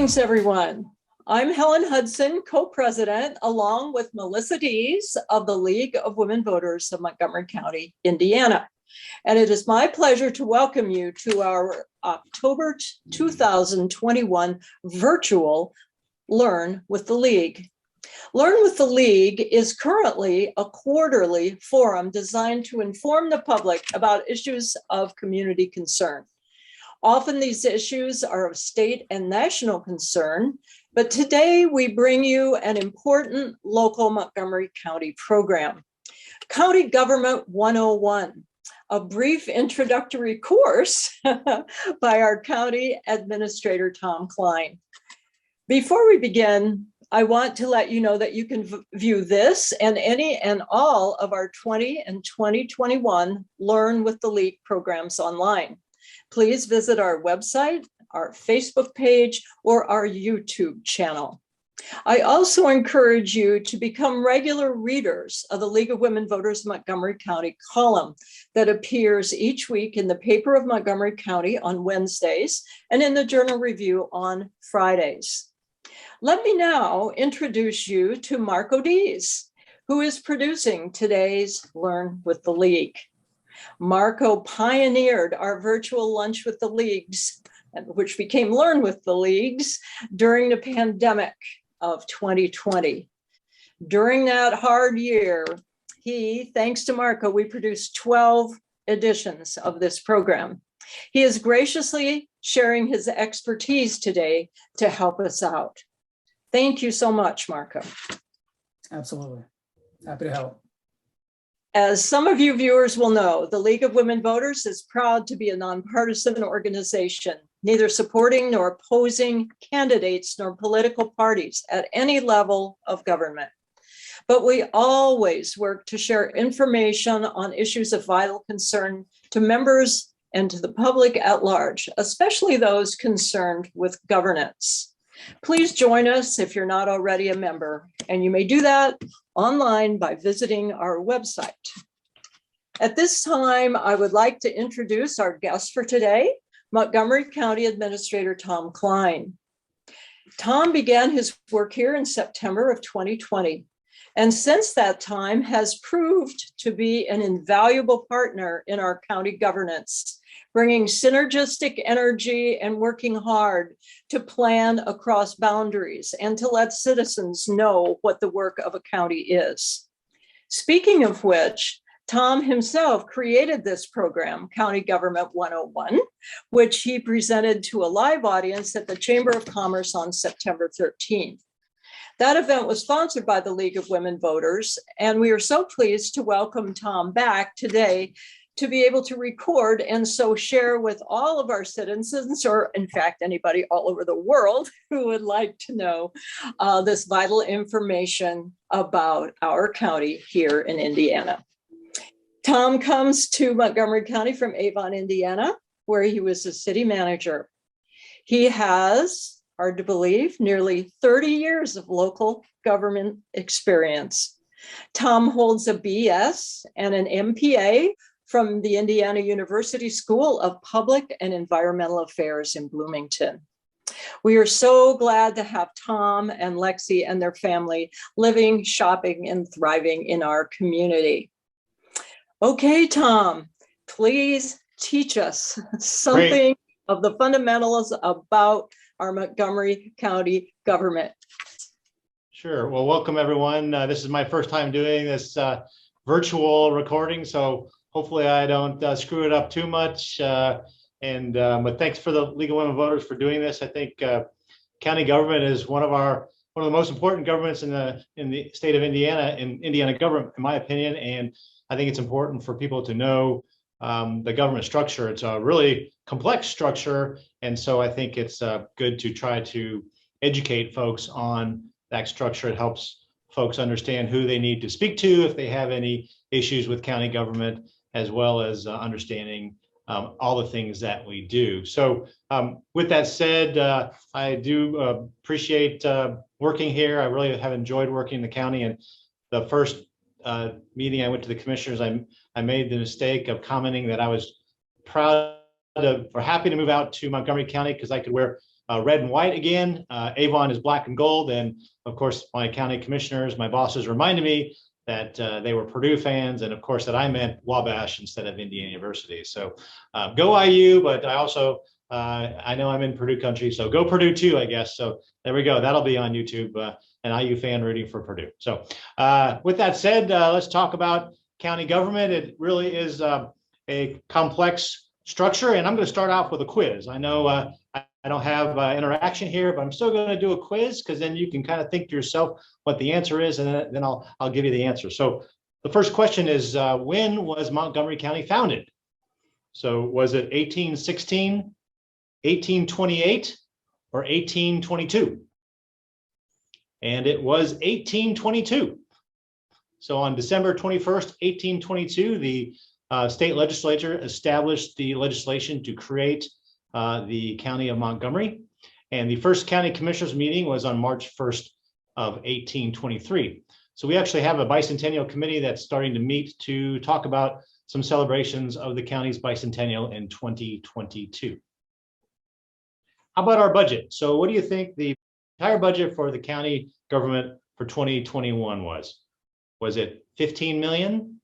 Greetings, everyone. I'm Helen Hudson, co-president, along with Melissa Dees of the League of Women Voters of Montgomery County, Indiana. And it is my pleasure to welcome you to our October 2021 virtual Learn with the League. Learn with the League is currently a quarterly forum designed to inform the public about issues of community concern. Often these issues are of state and national concern, but today we bring you an important local Montgomery County program, County Government 101, a brief introductory course by our County Administrator Tom Klein. Before we begin, I want to let you know that you can view this and any and all of our 20 and 2021 Learn with the League programs online. Please visit our website, our Facebook page, or our YouTube channel. I also encourage you to become regular readers of the League of Women Voters Montgomery County column that appears each week in the paper of Montgomery County on Wednesdays and in the Journal Review on Fridays. Let me now introduce you to Marco Dees, who is producing today's Learn with the League. Marco pioneered our virtual Lunch with the Leagues, which became Learn with the Leagues, during the pandemic of 2020. During that hard year, thanks to Marco, we produced 12 editions of this program. He is graciously sharing his expertise today to help us out. Thank you so much, Marco. Absolutely. Happy to help. As some of you viewers will know, the League of Women Voters is proud to be a nonpartisan organization, neither supporting nor opposing candidates nor political parties at any level of government. But we always work to share information on issues of vital concern to members and to the public at large, especially those concerned with governance. Please join us if you're not already a member, and you may do that online by visiting our website. At this time, I would like to introduce our guest for today, Montgomery County Administrator Tom Klein. Tom began his work here in September of 2020, and since that time has proved to be an invaluable partner in our county governance, bringing synergistic energy and working hard to plan across boundaries and to let citizens know what the work of a county is. Speaking of which, Tom himself created this program, County Government 101, which he presented to a live audience at the Chamber of Commerce on September 13th. That event was sponsored by the League of Women Voters, and we are so pleased to welcome Tom back today to be able to record and so share with all of our citizens, or in fact, anybody all over the world who would like to know this vital information about our county here in Indiana. Tom comes to Montgomery County from Avon, Indiana, where he was a city manager. He has, hard to believe, nearly 30 years of local government experience. Tom holds a BS and an MPA from the Indiana University School of Public and Environmental Affairs in Bloomington. We are so glad to have Tom and Lexi and their family living, shopping, and thriving in our community. Okay, Tom, please teach us something of the fundamentals about our Montgomery County government. Sure. Well, welcome everyone. This is my first time doing this virtual recording, so hopefully I don't screw it up too much. But thanks for the League of Women Voters for doing this. I think county government is one of the most important governments in the state of Indiana, in Indiana government, in my opinion. And I think it's important for people to know the government structure. It's a really complex structure, and so I think it's good to try to educate folks on that structure. It helps folks understand who they need to speak to if they have any issues with county government, as well as understanding all the things that we do. So with that said, I do appreciate working here. I really have enjoyed working in the county. And the first meeting I went to the commissioners, I made the mistake of commenting that I was proud of or happy to move out to Montgomery County because I could wear red and white again. Avon is black and gold. And of course, my county commissioners, my bosses reminded me that they were Purdue fans, and of course that I meant Wabash instead of Indiana University. So go IU, but I also, I know I'm in Purdue country, so go Purdue too, I guess. So there we go. That'll be on YouTube, an IU fan rooting for Purdue. So with that said, let's talk about county government. It really is a complex structure, and I'm going to start off with a quiz. I know I don't have interaction here, but I'm still going to do a quiz because then you can kind of think to yourself what the answer is, and then I'll give you the answer. So the first question is, when was Montgomery County founded? So was it 1816, 1828, or 1822? And it was 1822. So on December 21st, 1822, the state legislature established the legislation to create the county of Montgomery. And the first county commissioners meeting was on March 1st of 1823. So we actually have a bicentennial committee that's starting to meet to talk about some celebrations of the county's bicentennial in 2022. How about our budget? So what do you think the entire budget for the county government for 2021 was? Was it 15 million,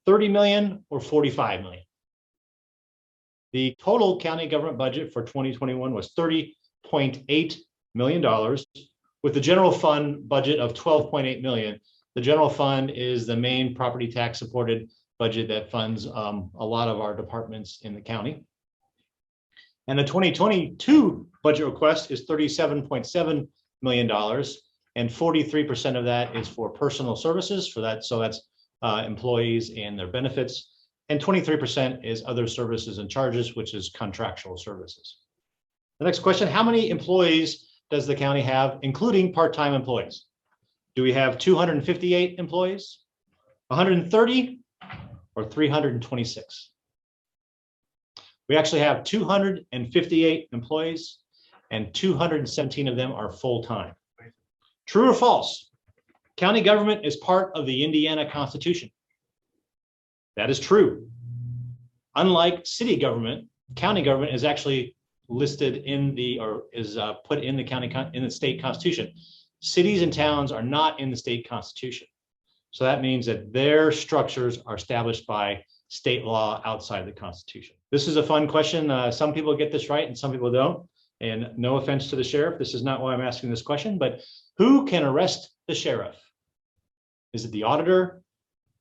30 million, or 45 million? The total county government budget for 2021 was $30.8 million, with the general fund budget of $12.8 million. The general fund is the main property tax supported budget that funds a lot of our departments in the county. And the 2022 budget request is $37.7 million, and 43% of that is for personal services for that. So that's employees and their benefits. And 23% is other services and charges, which is contractual services. The next question, how many employees does the county have, including part-time employees? Do we have 258 employees, 130, or 326? We actually have 258 employees, and 217 of them are full-time. True or false? County government is part of the Indiana Constitution. That is true. Unlike city government, county government is actually listed in the, or is put in the county, in the state constitution. Cities and towns are not in the state constitution. So that means that their structures are established by state law outside the Constitution. This is a fun question. Some people get this right and some people don't. And no offense to the sheriff, this is not why I'm asking this question, but who can arrest the sheriff? Is it the auditor,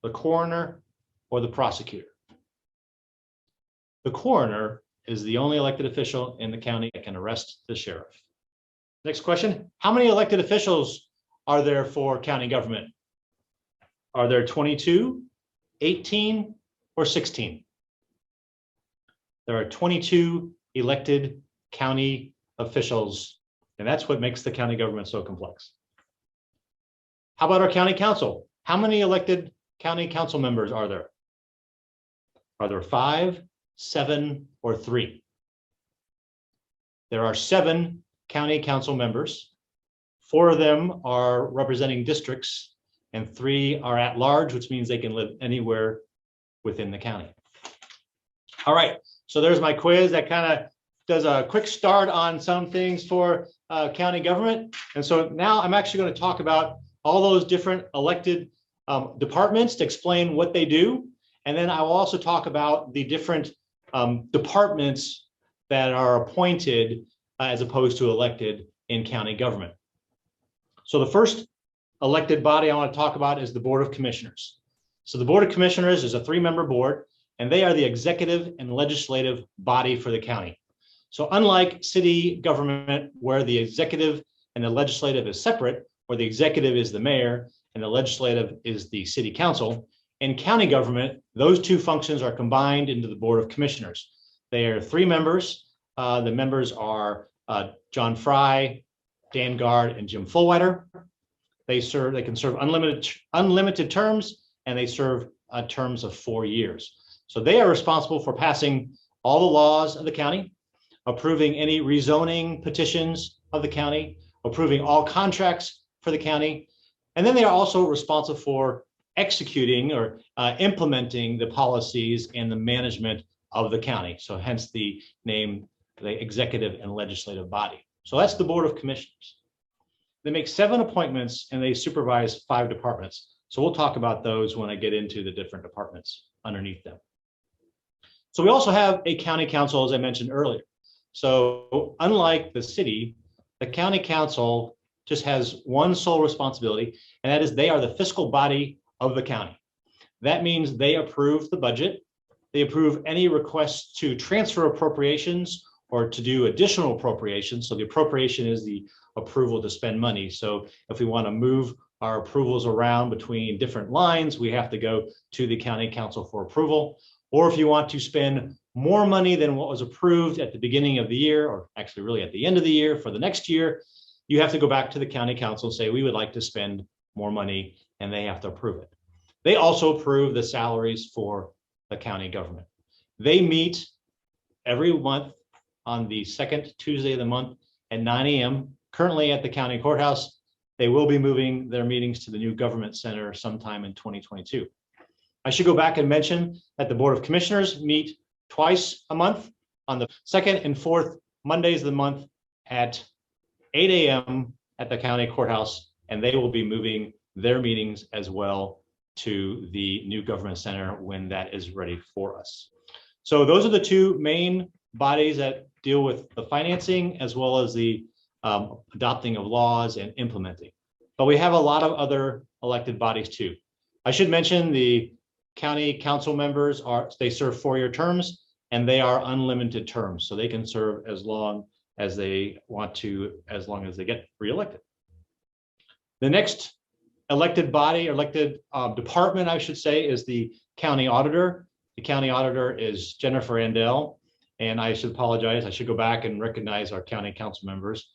the coroner, or the prosecutor? The coroner is the only elected official in the county that can arrest the sheriff. Next question, how many elected officials are there for county government? Are there 22, 18, or 16? There are 22 elected county officials, and that's what makes the county government so complex. How about our county council? How many elected county council members are there? Are there 5, 7, or 3? There are 7 county council members. 4 of them are representing districts, and 3 are at large, which means they can live anywhere within the county. All right, so there's my quiz that kind of does a quick start on some things for county government. And so now I'm actually going to talk about all those different elected departments to explain what they do. And then I will also talk about the different departments that are appointed as opposed to elected in county government. So the first elected body I want to talk about is the Board of Commissioners. So the Board of Commissioners is a 3-member board, and they are the executive and legislative body for the county. So unlike city government, where the executive and the legislative is separate, where the executive is the mayor and the legislative is the city council, in county government, those 2 functions are combined into the Board of Commissioners. They are 3 members. The members are John Fry, Dan Guard, and Jim Fullwider. They can serve unlimited terms, and they serve terms of 4 years. So they are responsible for passing all the laws of the county, approving any rezoning petitions of the county, approving all contracts for the county. And then they are also responsible for executing or implementing the policies and the management of the county. So hence the name, the executive and legislative body. So that's the Board of Commissioners. They make 7 appointments and they supervise 5 departments. So we'll talk about those when I get into the different departments underneath them. So we also have a county council, as I mentioned earlier. So unlike the city, the county council just has one sole responsibility, and that is they are the fiscal body of the county. That means they approve the budget. They approve any requests to transfer appropriations or to do additional appropriations. So the appropriation is the approval to spend money. So if we want to move our approvals around between different lines, we have to go to the county council for approval. Or if you want to spend more money than what was approved at the beginning of the year, or actually really at the end of the year for the next year, you have to go back to the county council and say, we would like to spend more money, and they have to approve it. They also approve the salaries for the county government. They meet every month on the second Tuesday of the month at 9 a.m. Currently at the county courthouse. They will be moving their meetings to the new government center sometime in 2022. I should go back and mention that the Board of Commissioners meet twice a month on the 2nd and 4th Mondays of the month at 8 a.m. at the county courthouse, and they will be moving their meetings as well to the new government center when that is ready for us. So those are the 2 main bodies that deal with the financing as well as the adopting of laws and implementing. But we have a lot of other elected bodies too. I should mention the county council members they serve 4-year terms, and they are unlimited terms. So they can serve as long as they want to, as long as they get reelected. The next elected body, or elected department, I should say, is the county auditor. The county auditor is Jennifer Andel, and I should apologize. I should go back and recognize our county council members.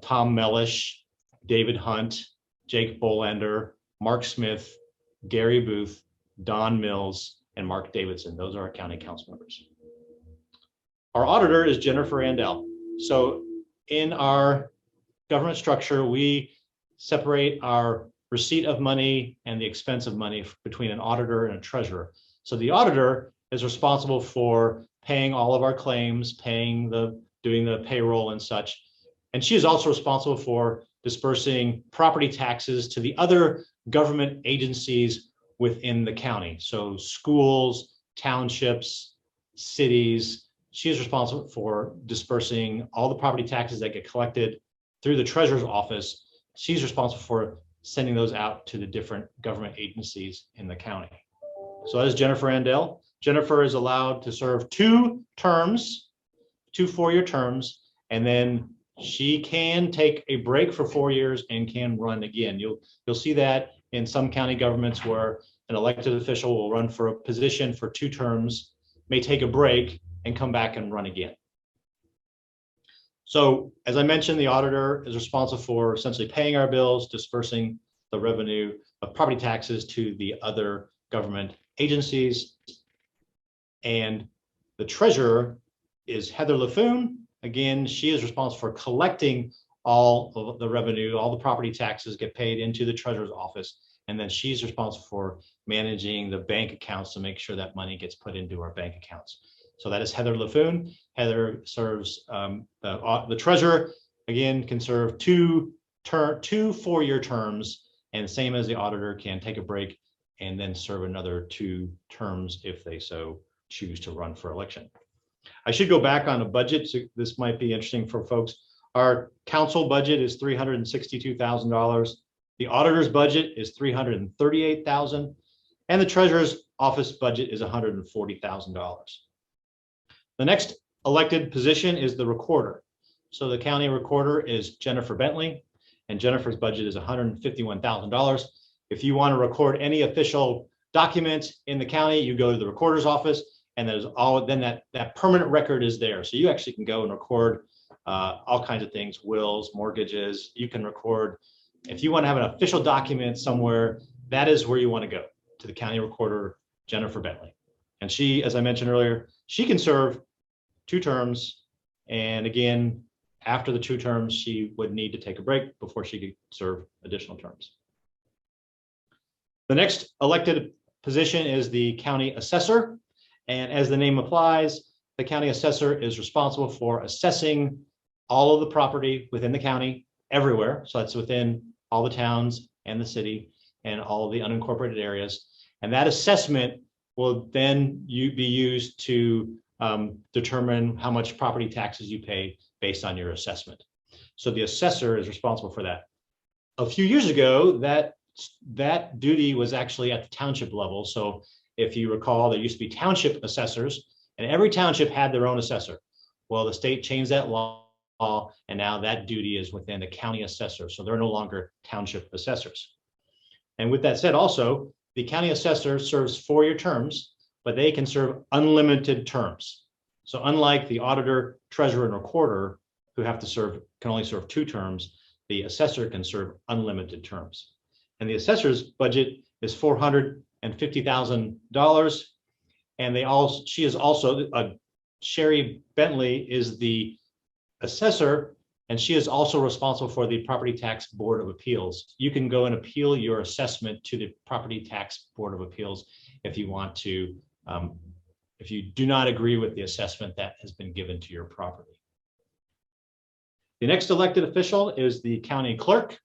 Tom Mellish, David Hunt, Jake Bolander, Mark Smith, Gary Booth, Don Mills, and Mark Davidson. Those are our county council members. Our auditor is Jennifer Andel. So in our government structure, we separate our receipt of money and the expense of money between an auditor and a treasurer. So the auditor is responsible for paying all of our claims, doing the payroll and such. And she is also responsible for dispersing property taxes to the other government agencies within the county. So schools, townships, cities. She is responsible for dispersing all the property taxes that get collected through the treasurer's office. She's responsible for sending those out to the different government agencies in the county. So that is Jennifer Andel. Jennifer is allowed to serve 2 terms, 2 4-year terms, and then she can take a break for 4 years and can run again. You'll see that in some county governments where an elected official will run for a position for 2 terms, may take a break and come back and run again. So as I mentioned, the auditor is responsible for essentially paying our bills, dispersing the revenue of property taxes to the other government agencies. And the treasurer is Heather LaFoon. Again, she is responsible for collecting all of the revenue, all the property taxes get paid into the treasurer's office. And then she's responsible for managing the bank accounts to make sure that money gets put into our bank accounts. So that is Heather LaFoon. Heather serves the treasurer, again, can serve 2 4-year terms, and same as the auditor, can take a break and then serve another 2 terms if they so choose to run for election. I should go back on a budget. So this might be interesting for folks. Our council budget is $362,000. The auditor's budget is $338,000, and the treasurer's office budget is $140,000. The next elected position is the recorder. So the county recorder is Jennifer Bentley, and Jennifer's budget is $151,000. If you want to record any official document in the county, you go to the recorder's office, and then that permanent record is there. So you actually can go and record all kinds of things, wills, mortgages. You can record, if you want to have an official document somewhere, that is where you want to go, to the county recorder, Jennifer Bentley. And she, as I mentioned earlier, she can serve 2 terms. And again, after the 2 terms, she would need to take a break before she could serve additional terms. The next elected position is the county assessor. And as the name applies, the county assessor is responsible for assessing all of the property within the county everywhere. So that's within all the towns and the city and all the unincorporated areas. And that assessment will then be used to determine how much property taxes you pay based on your assessment. So the assessor is responsible for that. A few years ago, that duty was actually at the township level. So if you recall, there used to be township assessors, and every township had their own assessor. Well, the state changed that law, and now that duty is within the county assessor. So they're no longer township assessors. And with that said, also, the county assessor serves 4-year terms, but they can serve unlimited terms. So unlike the auditor, treasurer, and recorder, who have to can only serve 2 terms, the assessor can serve unlimited terms. And the assessor's budget is $450,000. And she is also, Sherry Bentley is the assessor, and she is also responsible for the Property Tax Board of Appeals. You can go and appeal your assessment to the Property Tax Board of Appeals if you want to, if you do not agree with the assessment that has been given to your property. The next elected official is the county clerk.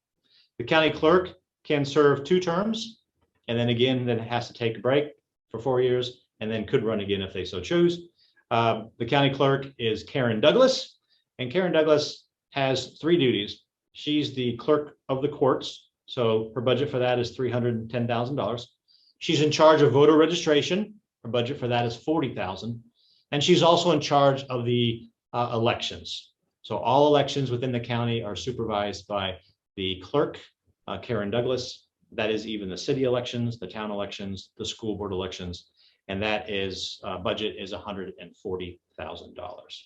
The county clerk can serve 2 terms, and then again, has to take a break for 4 years, and then could run again if they so choose. The county clerk is Karen Douglas, and Karen Douglas has 3 duties. She's the clerk of the courts, so her budget for that is $310,000. She's in charge of voter registration. Her budget for that is $40,000, and she's also in charge of the elections. So all elections within the county are supervised by the clerk, Karen Douglas. That is even the city elections, the town elections, the school board elections, and that is budget is $140,000.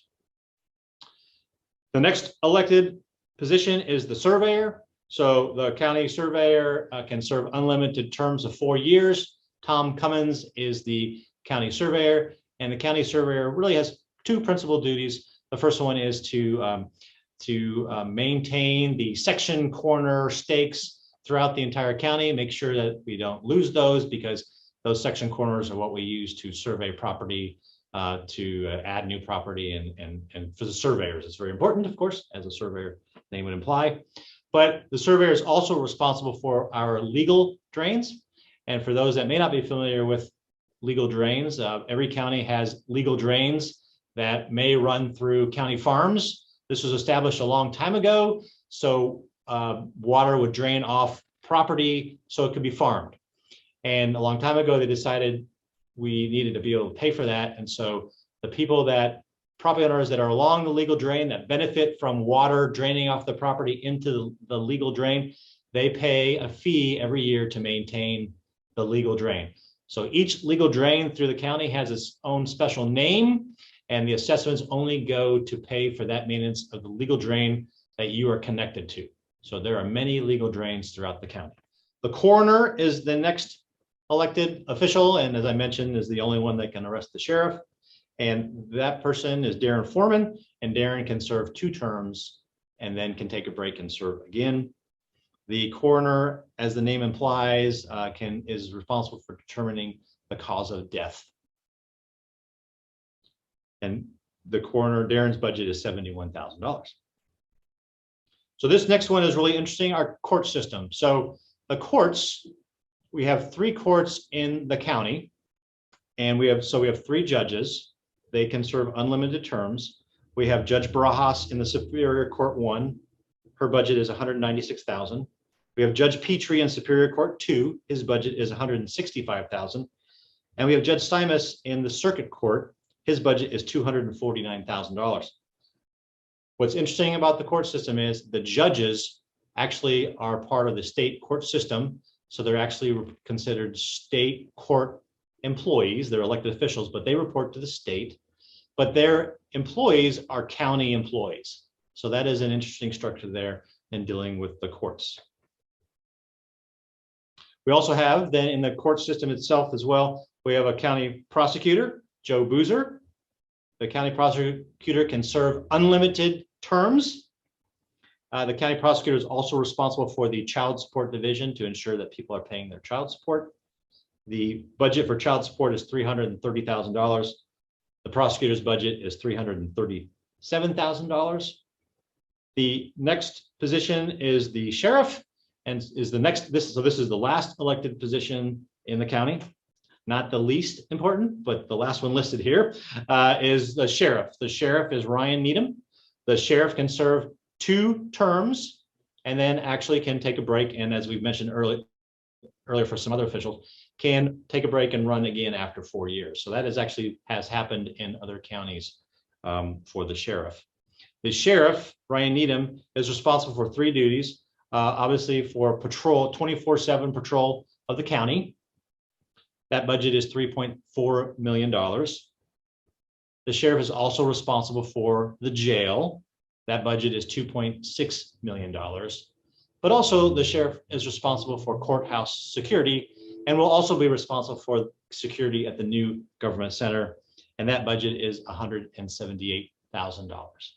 The next elected position is the surveyor. So the county surveyor can serve unlimited terms of 4 years. Tom Cummins is the county surveyor, and the county surveyor really has 2 principal duties. The first one is to maintain the section corner stakes throughout the entire county, make sure that we don't lose those, because those section corners are what we use to survey property, to add new property, and for the surveyors, it's very important, of course, as a surveyor name would imply. But the surveyor is also responsible for our legal drains. And for those that may not be familiar with legal drains, every county has legal drains that may run through county farms. This was established a long time ago, so water would drain off property so it could be farmed. And a long time ago, they decided we needed to be able to pay for that. And so the property owners that are along the legal drain that benefit from water draining off the property into the legal drain, they pay a fee every year to maintain the legal drain. So each legal drain through the county has its own special name, and the assessments only go to pay for that maintenance of the legal drain that you are connected to. So there are many legal drains throughout the county. The coroner is the next elected official, and as I mentioned, is the only one that can arrest the sheriff. And that person is Darren Foreman, and Darren can serve 2 terms and then can take a break and serve again. The coroner, as the name implies, is responsible for determining the cause of death. And the coroner, Darren's budget is $71,000. So this next one is really interesting, our court system. So the courts, we have 3 courts in the county, and we have 3 judges. They can serve unlimited terms. We have Judge Barajas in the Superior Court 1. Her budget is $196,000. We have Judge Petrie in Superior Court 2. His budget is $165,000. And we have Judge Simas in the Circuit Court. His budget is $249,000. What's interesting about the court system is the judges actually are part of the state court system. So they're actually considered state court employees. They're elected officials, but they report to the state. But their employees are county employees. So that is an interesting structure there in dealing with the courts. We also have then in the court system itself as well, we have a county prosecutor, Joe Boozer. The county prosecutor can serve unlimited terms. The county prosecutor is also responsible for the child support division to ensure that people are paying their child support. The budget for child support is $330,000. The prosecutor's budget is $337,000. The next position is the sheriff, and is the next, this is the last elected position in the county. Not the least important, but the last one listed here is the sheriff. The sheriff is Ryan Needham. The sheriff can serve 2 terms and then actually can take a break. And as we've mentioned earlier for some other officials, can take a break and run again after 4 years. So that has happened in other counties for the sheriff. The sheriff, Ryan Needham, is responsible for 3 duties. Obviously for patrol, 24/7 patrol of the county. That budget is $3.4 million. The sheriff is also responsible for the jail. That budget is $2.6 million. But also the sheriff is responsible for courthouse security and will also be responsible for security at the new government center. And that budget is $178,000.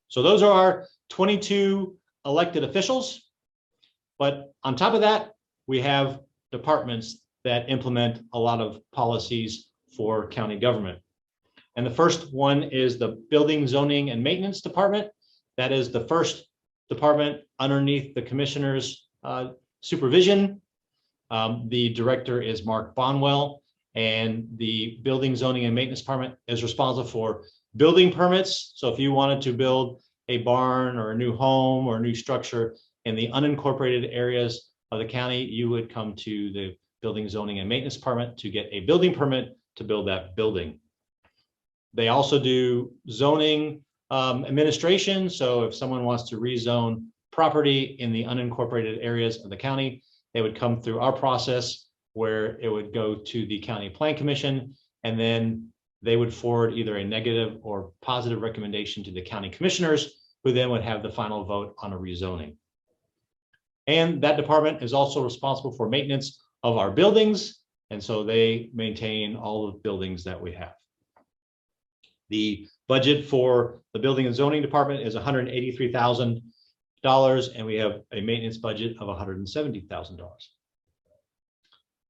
So those are our 22 elected officials. But on top of that, we have departments that implement a lot of policies for county government. And the first one is the Building, Zoning, and Maintenance Department. That is the first department underneath the commissioner's supervision. The director is Mark Bonwell, and the Building, Zoning, and Maintenance Department is responsible for building permits. So if you wanted to build a barn or a new home or a new structure in the unincorporated areas of the county, you would come to the Building, Zoning, and Maintenance Department to get a building permit to build that building. They also do zoning administration. So if someone wants to rezone property in the unincorporated areas of the county, they would come through our process where it would go to the County Plan Commission, and then they would forward either a negative or positive recommendation to the county commissioners, who then would have the final vote on a rezoning. And that department is also responsible for maintenance of our buildings. And so they maintain all the buildings that we have. The budget for the Building and Zoning Department is $183,000, and we have a maintenance budget of $170,000.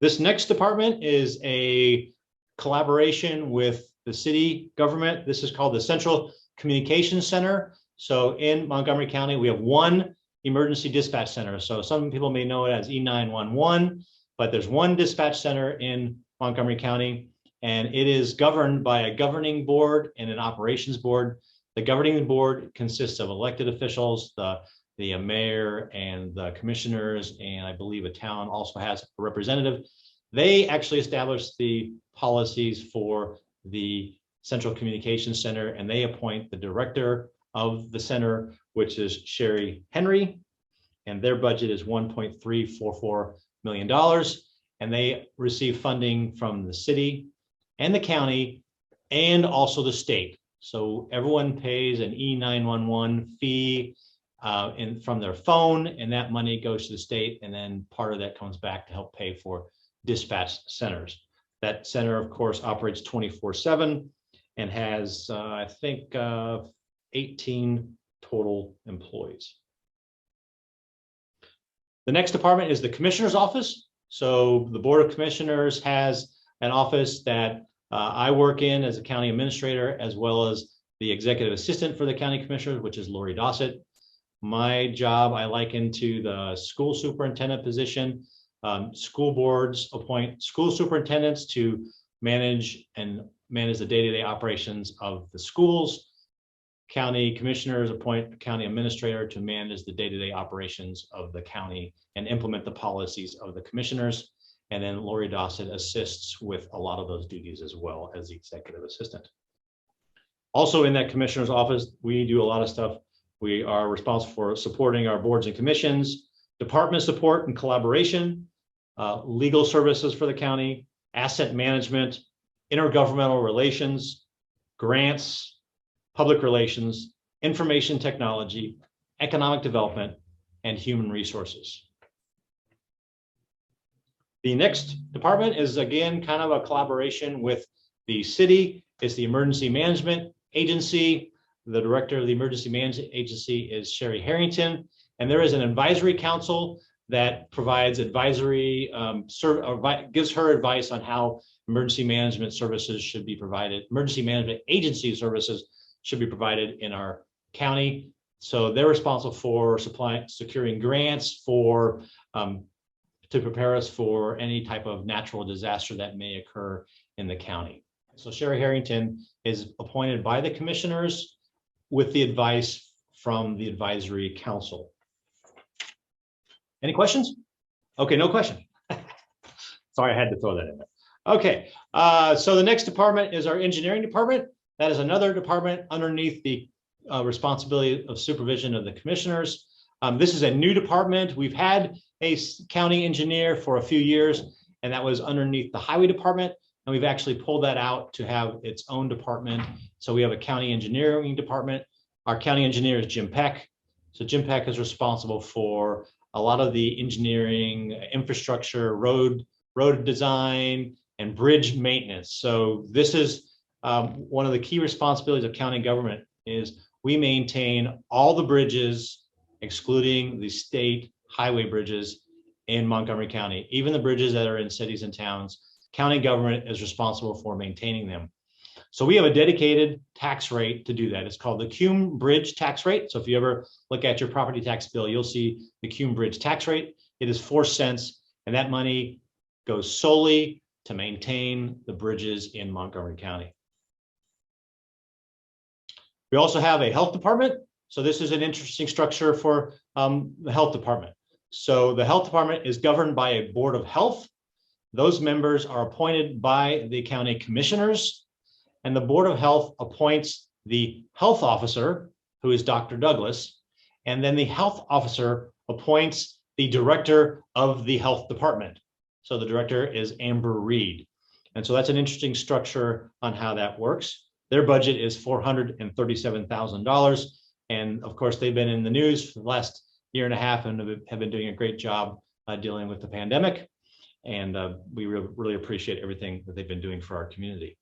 This next department is a collaboration with the city government. This is called the Central Communications Center. So in Montgomery County, we have 1 emergency dispatch center. So some people may know it as E911, but there's 1 dispatch center in Montgomery County, and it is governed by a governing board and an operations board. The governing board consists of elected officials, the mayor and the commissioners, and I believe a town also has a representative. They actually establish the policies for the Central Communications Center, and they appoint the director of the center, which is Sherry Henry, and their budget is $1.344 million. And they receive funding from the city and the county and also the state. So everyone pays an E911 fee from their phone, and that money goes to the state, and then part of that comes back to help pay for dispatch centers. That center, of course, operates 24/7 and has, I think, 18 total employees. The next department is the Commissioner's Office. So the Board of Commissioners has an office that I work in as a county administrator, as well as the executive assistant for the county commissioners, which is Lori Dossett. My job I liken to the school superintendent position. School boards appoint school superintendents to manage the day-to-day operations of the schools. County commissioners appoint a county administrator to manage the day-to-day operations of the county and implement the policies of the commissioners. And then Lori Dossett assists with a lot of those duties as well as the executive assistant. Also in that commissioner's office, we do a lot of stuff. We are responsible for supporting our boards and commissions, department support and collaboration, legal services for the county, asset management, intergovernmental relations, grants, public relations, information technology, economic development, and human resources. The next department is, again, kind of a collaboration with the city. It's the Emergency Management Agency. The director of the Emergency Management Agency is Sherry Harrington, and there is an advisory council that provides advisory, gives her advice on how emergency management services should be provided. Emergency management agency services should be provided in our county. So they're responsible for securing grants for to prepare us for any type of natural disaster that may occur in the county. So Sherry Harrington is appointed by the commissioners with the advice from the advisory council. Any questions? Okay, no question. Sorry, I had to throw that in there. Okay, so the next department is our engineering department. That is another department underneath the responsibility of supervision of the commissioners. This is a new department. We've had a county engineer for a few years, and that was underneath the highway department. And we've actually pulled that out to have its own department. So we have a county engineering department. Our county engineer is Jim Peck. So Jim Peck is responsible for a lot of the engineering, infrastructure, road design, and bridge maintenance. So this is one of the key responsibilities of county government is we maintain all the bridges, excluding the state highway bridges in Montgomery County, even the bridges that are in cities and towns. County government is responsible for maintaining them. So we have a dedicated tax rate to do that. It's called the Cume Bridge tax rate. So if you ever look at your property tax bill, you'll see the Cume Bridge tax rate. It is 4 cents, and that money goes solely to maintain the bridges in Montgomery County. We also have a health department. So this is an interesting structure for the health department. So the health department is governed by a board of health. Those members are appointed by the county commissioners, and the board of health appoints the health officer, who is Dr. Douglas, and then the health officer appoints the director of the health department. So the director is Amber Reed. And so that's an interesting structure on how that works. Their budget is $437,000. And of course, they've been in the news for the last year and a half and have been doing a great job dealing with the pandemic. And we really appreciate everything that they've been doing for our community.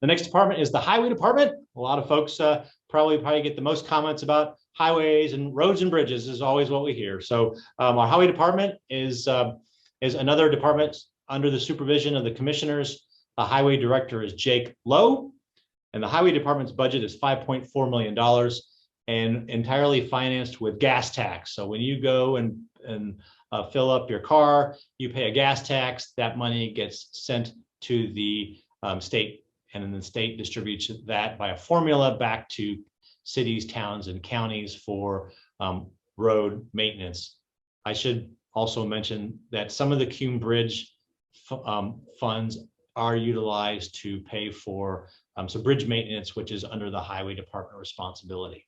The next department is the highway department. A lot of folks probably get the most comments about highways and roads and bridges is always what we hear. So our highway department is another department under the supervision of the commissioners. The highway director is Jake Lowe, and the highway department's budget is $5.4 million and entirely financed with gas tax. So when you go and fill up your car, you pay a gas tax. That money gets sent to the state, and then the state distributes that by a formula back to cities, towns, and counties for road maintenance. I should also mention that some of the Cume Bridge funds are utilized to pay for some bridge maintenance, which is under the highway department responsibility.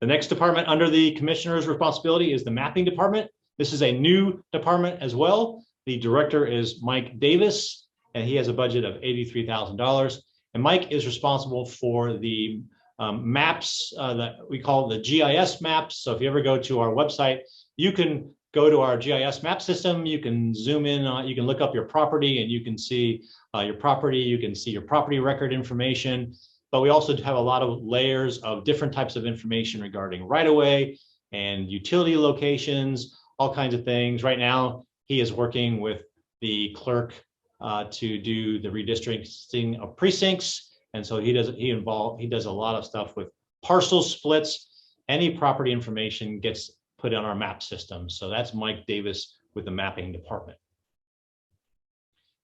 The next department under the commissioner's responsibility is the mapping department. This is a new department as well. The director is Mike Davis, and he has a budget of $83,000. And Mike is responsible for the maps that we call the GIS maps. So if you ever go to our website, you can go to our GIS map system. You can zoom in on, you can look up your property and you can see your property. You can see your property record information. But we also have a lot of layers of different types of information regarding right-of-way and utility locations, all kinds of things. Right now, he is working with the clerk to do the redistricting of precincts. And so he does a lot of stuff with parcel splits. Any property information gets put on our map system. So that's Mike Davis with the mapping department.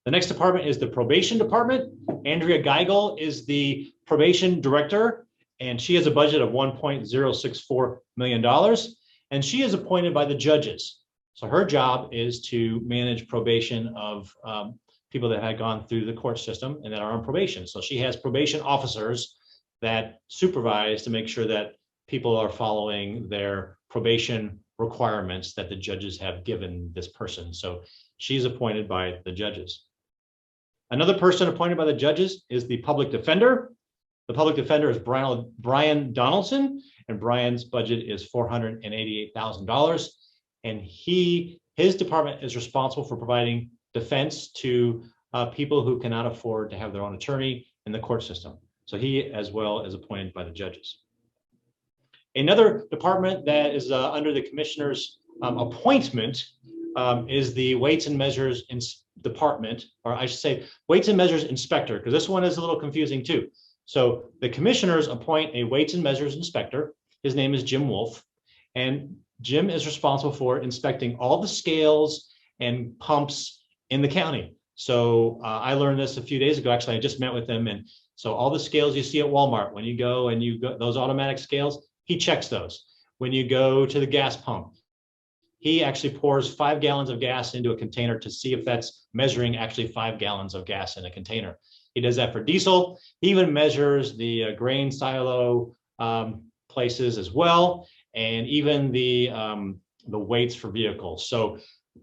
The next department is the probation department. Andrea Geigel is the probation director, and she has a budget of $1.064 million. And she is appointed by the judges. So her job is to manage probation of people that had gone through the court system and that are on probation. So she has probation officers that supervise to make sure that people are following their probation requirements that the judges have given this person. So she's appointed by the judges. Another person appointed by the judges is the public defender. The public defender is Brian Donaldson, and Brian's budget is $488,000. And his department is responsible for providing defense to people who cannot afford to have their own attorney in the court system. So he as well is appointed by the judges. Another department that is under the commissioner's appointment is the Weights and Measures Department, or I should say Weights and Measures Inspector, because this one is a little confusing too. So the commissioners appoint a weights and measures inspector. His name is Jim Wolf. And Jim is responsible for inspecting all the scales and pumps in the county. So I learned this a few days ago. Actually, I just met with him. And so all the scales you see at Walmart, when you go and those automatic scales, he checks those. When you go to the gas pump, he actually pours 5 gallons of gas into a container to see if that's measuring actually 5 gallons of gas in a container. He does that for diesel. He even measures the grain silo places as well, and even the weights for vehicles. So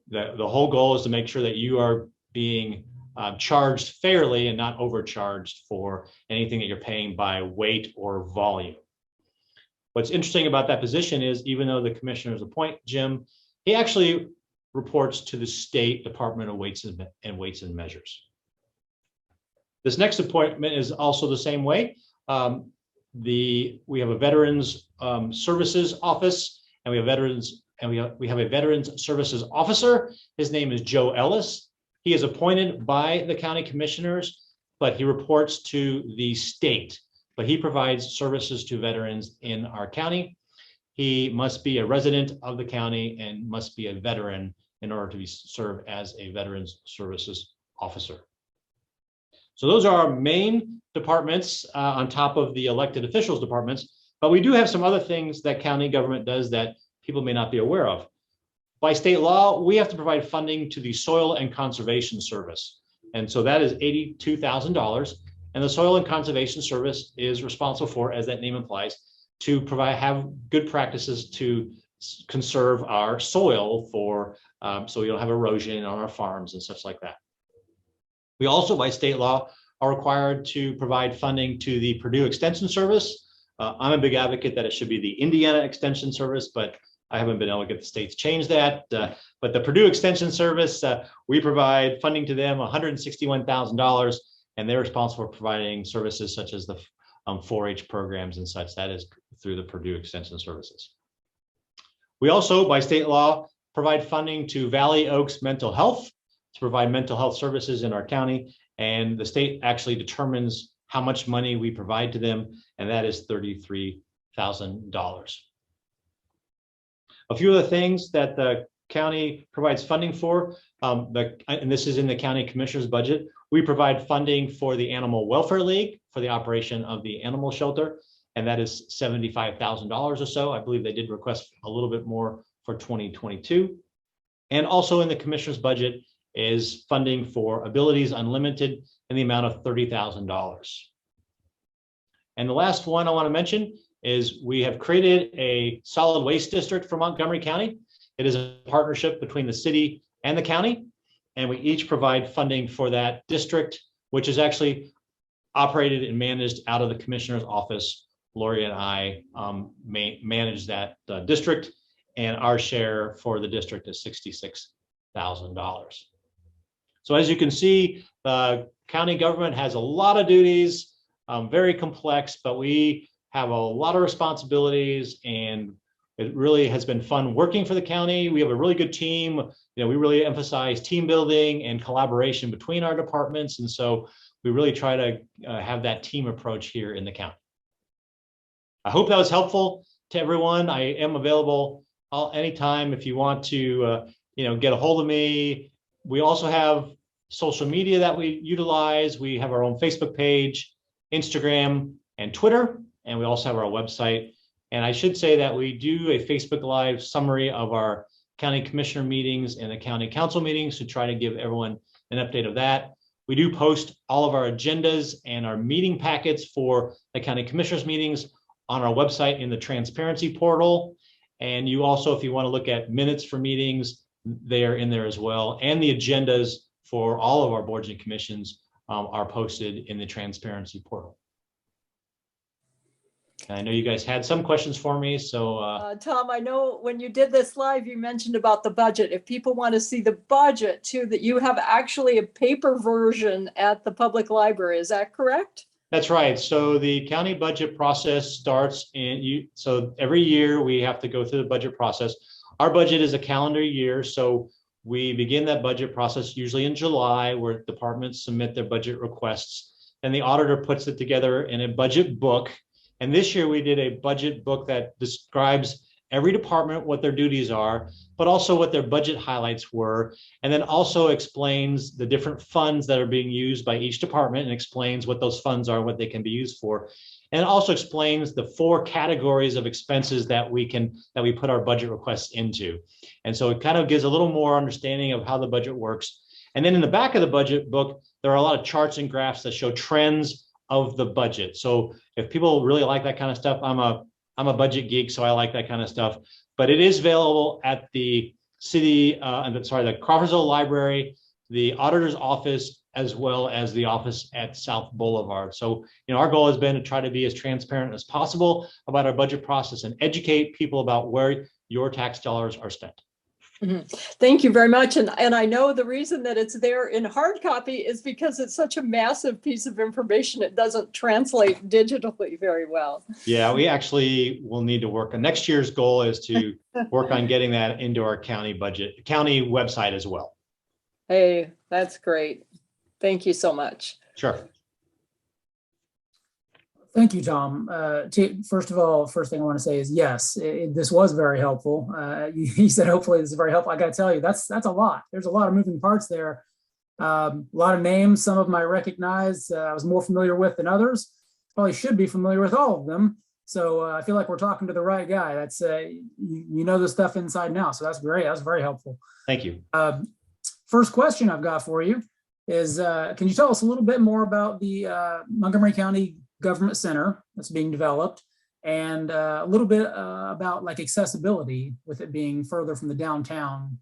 the whole goal is to make sure that you are being charged fairly and not overcharged for anything that you're paying by weight or volume. What's interesting about that position is even though the commissioners appoint Jim, he actually reports to the State Department of Weights and Measures. This next appointment is also the same way. We have a Veterans Services Office, and we have a Veterans Services Officer. His name is Joe Ellis. He is appointed by the county commissioners, but he reports to the state. But he provides services to veterans in our county. He must be a resident of the county and must be a veteran in order to serve as a Veterans Services Officer. So those are our main departments on top of the elected officials departments, but we do have some other things that county government does that people may not be aware of. By state law, we have to provide funding to the Soil and Conservation Service. And so that is $82,000. And the Soil and Conservation Service is responsible for, as that name implies, to have good practices to conserve our soil so we don't have erosion on our farms and such like that. We also, by state law, are required to provide funding to the Purdue Extension Service. I'm a big advocate that it should be the Indiana Extension Service, but I haven't been able to get the state to change that. But the Purdue Extension Service, we provide funding to them, $161,000, and they're responsible for providing services such as the 4-H programs and such. That is through the Purdue Extension Services. We also, by state law, provide funding to Valley Oaks Mental Health to provide mental health services in our county. And the state actually determines how much money we provide to them, and that is $33,000. A few of the things that the county provides funding for, and this is in the county commissioner's budget, we provide funding for the Animal Welfare League for the operation of the animal shelter, and that is $75,000 or so. I believe they did request a little bit more for 2022. And also in the commissioner's budget is funding for Abilities Unlimited in the amount of $30,000. And the last one I want to mention is we have created a solid waste district for Montgomery County. It is a partnership between the city and the county, and we each provide funding for that district, which is actually operated and managed out of the commissioner's office. Lori and I manage that district, and our share for the district is $66,000. So as you can see, the county government has a lot of duties, very complex, but we have a lot of responsibilities, and it really has been fun working for the county. We have a really good team. We really emphasize team building and collaboration between our departments. And so we really try to have that team approach here in the county. I hope that was helpful to everyone. I am available anytime if you want to get a hold of me. We also have social media that we utilize. We have our own Facebook page, Instagram, and Twitter. And we also have our website. And I should say that we do a Facebook Live summary of our county commissioner meetings and the county council meetings to try to give everyone an update of that. We do post all of our agendas and our meeting packets for the county commissioners meetings on our website in the transparency portal. And you also, if you want to look at minutes for meetings, they are in there as well. And the agendas for all of our boards and commissions are posted in the transparency portal. I know you guys had some questions for me, so. Tom, I know when you did this live, you mentioned about the budget. If people want to see the budget too, that you have actually a paper version at the public library, is that correct? That's right. So the county budget process starts so every year we have to go through the budget process. Our budget is a calendar year, so we begin that budget process usually in July, where departments submit their budget requests. then the auditor puts it together in a budget book. And this year we did a budget book that describes every department, what their duties are, but also what their budget highlights were, and then also explains the different funds that are being used by each department and explains what those funds are, what they can be used for. And it also explains the 4 categories of expenses that we put our budget requests into. And so it kind of gives a little more understanding of how the budget works. And then in the back of the budget book, there are a lot of charts and graphs that show trends of the budget. So if people really like that kind of stuff, I'm a budget geek, so I like that kind of stuff. But it is available at the the Crawfordsville Library, the auditor's office, as well as the office at South Boulevard. So, our goal has been to try to be as transparent as possible about our budget process and educate people about where your tax dollars are spent. Thank you very much. And I know the reason that it's there in hard copy is because it's such a massive piece of information. It doesn't translate digitally very well. Yeah, we actually will need to work on next year's goal is to work on getting that into our county website as well. Hey, that's great. Thank you so much. Sure. Thank you, Tom. First of all, first thing I want to say is yes, this was very helpful. You said hopefully this is very helpful. I got to tell you, that's a lot. There's a lot of moving parts there. A lot of names. Some of them I recognize. I was more familiar with than others. Probably should be familiar with all of them. So I feel like we're talking to the right guy. That's you know this stuff inside and out. So that's great. That's very helpful. Thank you. First question I've got for you is, can you tell us a little bit more about the Montgomery County Government Center that's being developed, and a little bit about like accessibility with it being further from the downtown?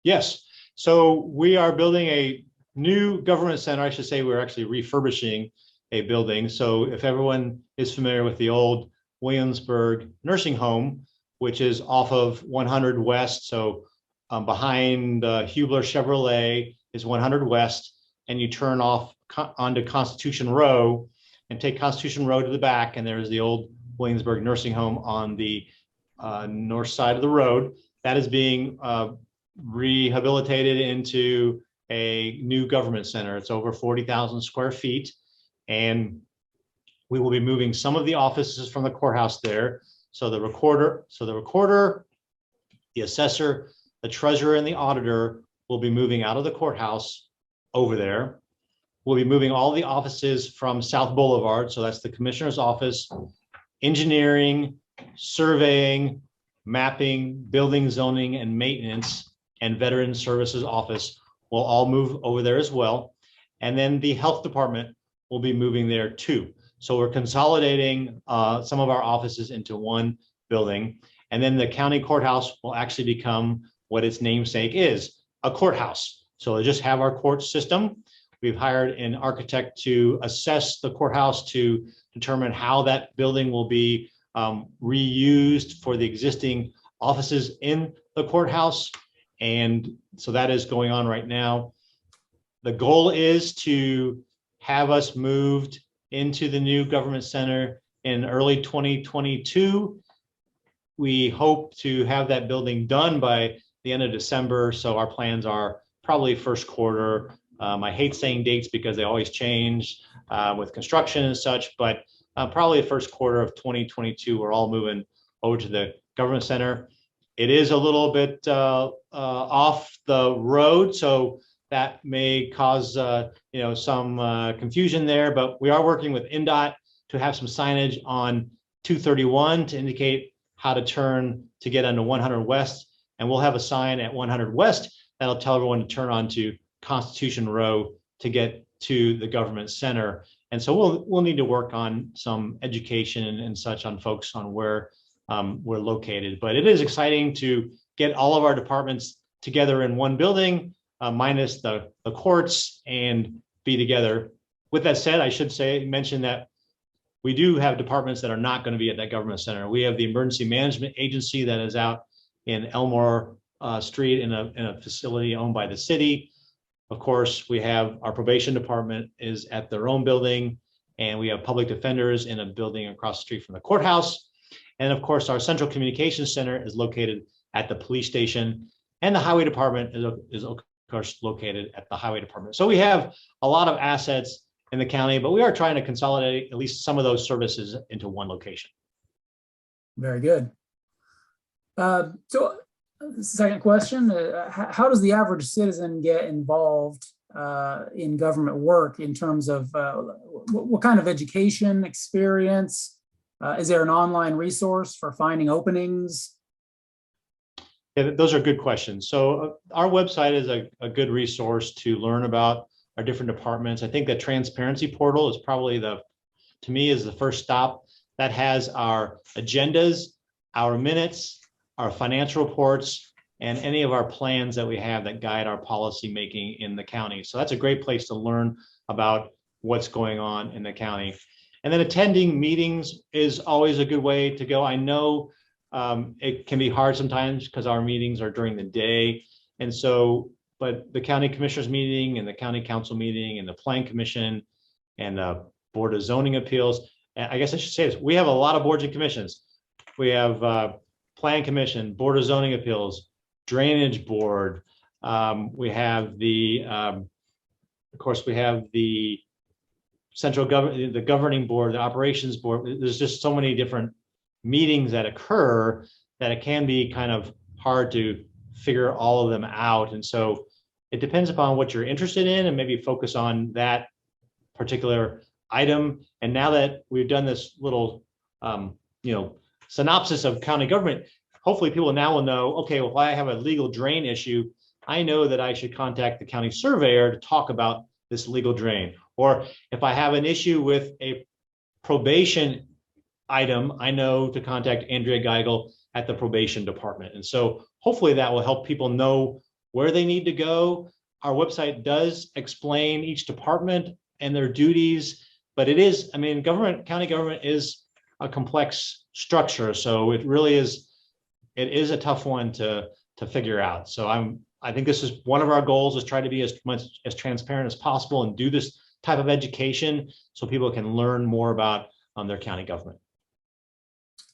Yes. So we are building a new government center. I should say we're actually refurbishing a building. So if everyone is familiar with the old Williamsburg nursing home, which is off of 100 West, so behind Hubler Chevrolet is 100 West, and you turn off onto Constitution Row and take Constitution Road to the back, and there's the old Williamsburg nursing home on the north side of the road. That is being rehabilitated into a new government center. It's over 40,000 square feet, and we will be moving some of the offices from the courthouse there. So the recorder, the assessor, the treasurer, and the auditor will be moving out of the courthouse over there. We'll be moving all the offices from South Boulevard. So that's the commissioner's office, engineering, surveying, mapping, building, zoning, and maintenance, and veteran services office will all move over there as well. And then the health department will be moving there too. So we're consolidating some of our offices into one building. And then the county courthouse will actually become what its namesake is, a courthouse. So we'll just have our court system. We've hired an architect to assess the courthouse to determine how that building will be reused for the existing offices in the courthouse. And so that is going on right now. The goal is to have us moved into the new government center in early 2022. We hope to have that building done by the end of December. So our plans are probably first quarter. I hate saying dates because they always change with construction and such, but probably the first quarter of 2022, we're all moving over to the government center. It is a little bit off the road, so that may cause some confusion there, but we are working with NDOT to have some signage on 231 to indicate how to turn to get onto 100 West, and we'll have a sign at 100 West that'll tell everyone to turn onto Constitution Row to get to the government center. And so we'll need to work on some education and such on folks on where we're located. But it is exciting to get all of our departments together in one building, minus the courts, and be together. With that said, I should mention that we do have departments that are not going to be at that government center. We have the Emergency Management Agency that is out in Elmore Street in a facility owned by the city. Of course, we have our probation department is at their own building, and we have public defenders in a building across the street from the courthouse. And of course, our central communications center is located at the police station, and the highway department is of course located at the highway department. So we have a lot of assets in the county, but we are trying to consolidate at least some of those services into one location. Very good. So second question, how does the average citizen get involved in government work in terms of what kind of education experience? Is there an online resource for finding openings? Yeah, those are good questions. So our website is a good resource to learn about our different departments. I think the transparency portal is probably to me is the first stop. That has our agendas, our minutes, our financial reports, and any of our plans that we have that guide our policy making in the county. So that's a great place to learn about what's going on in the county. And then attending meetings is always a good way to go. I know it can be hard sometimes because our meetings are during the day. And so, but the county commissioners meeting and the county council meeting and the plan commission and the board of zoning appeals, and I guess I should say this, we have a lot of boards and commissions. We have plan commission, board of zoning appeals, drainage board. We have of course, we have the central government, the governing board, the operations board. There's just so many different meetings that occur that it can be kind of hard to figure all of them out. And so it depends upon what you're interested in and maybe focus on that particular item. And now that we've done this little, synopsis of county government, hopefully people now will know, okay, well, if I have a legal drain issue, I know that I should contact the county surveyor to talk about this legal drain. Or if I have an issue with a probation item, I know to contact Andrea Geigel at the probation department. And so hopefully that will help people know where they need to go. Our website does explain each department and their duties, but it is, I mean, county government is a complex structure. So it really is, it is a tough one to figure out. So I think this is one of our goals, is try to be as transparent as possible and do this type of education so people can learn more about their county government.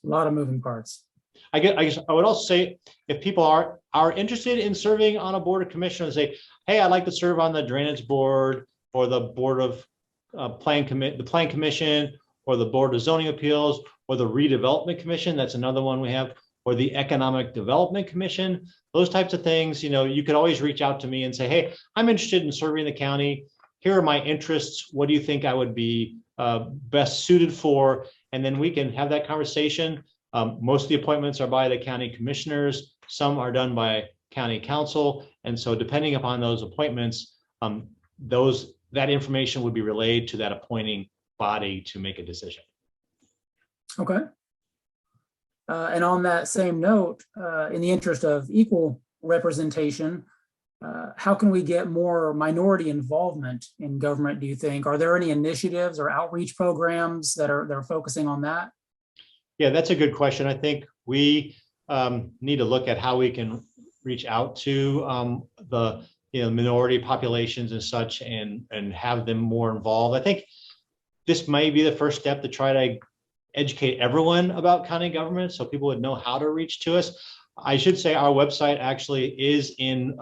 A lot of moving parts. I guess I would also say, if people are interested in serving on a board of commissioners, say, hey, I'd like to serve on the drainage board or the board of the plan commission or the board of zoning appeals or the redevelopment commission. That's another one we have, or the economic development commission. Those types of things, you could always reach out to me and say, hey, I'm interested in serving the county. Here are my interests. What do you think I would be best suited for? And then we can have that conversation. Most of the appointments are by the county commissioners. Some are done by county council. And so depending upon those appointments, that information would be relayed to that appointing body to make a decision. Okay. And on that same note, in the interest of equal representation, how can we get more minority involvement in government, do you think? Are there any initiatives or outreach programs that are focusing on that? Yeah, that's a good question. I think we need to look at how we can reach out to the minority populations and such, and have them more involved. I think this may be the first step to try to educate everyone about county government so people would know how to reach to us. I should say our website actually is in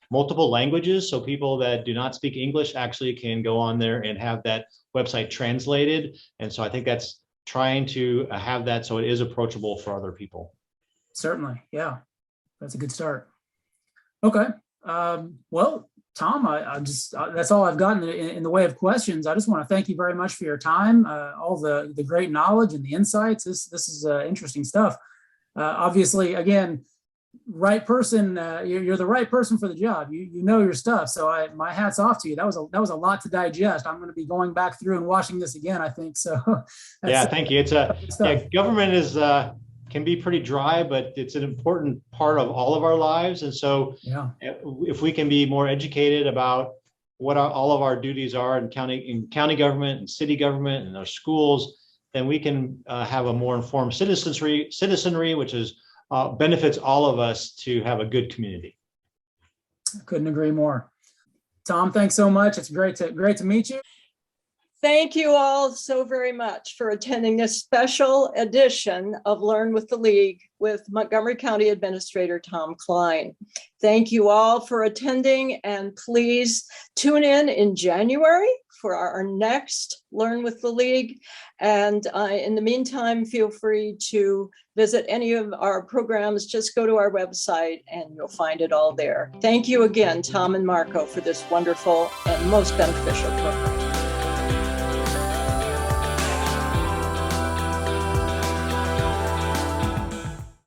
multiple languages, so people that do not speak English actually can go on there and have that website translated. And so I think that's trying to have that so it is approachable for other people. Certainly, yeah, that's a good start. Okay, well, Tom, that's all I've gotten in the way of questions. I just want to thank you very much for your time, all the great knowledge and the insights. This is interesting stuff. Obviously, again, right person, you're the right person for the job. You know your stuff. So my hat's off to you. That was a lot to digest. I'm going to be going back through and watching this again, I think. So yeah, thank you. It's government is can be pretty dry, but it's an important part of all of our lives. And so yeah, if we can be more educated about what all of our duties are in county government and city government and our schools, then we can have a more informed citizenry, which is benefits all of us to have a good community. I couldn't agree more. Tom, thanks so much. It's great to meet you. Thank you all so very much for attending this special edition of Learn with the League with Montgomery County Administrator Tom Klein. Thank you all for attending, and please tune in January for our next Learn with the League. And in the meantime, feel free to visit any of our programs. Just go to our website and you'll find it all there. Thank you again, Tom and Marco, for this wonderful and most beneficial program.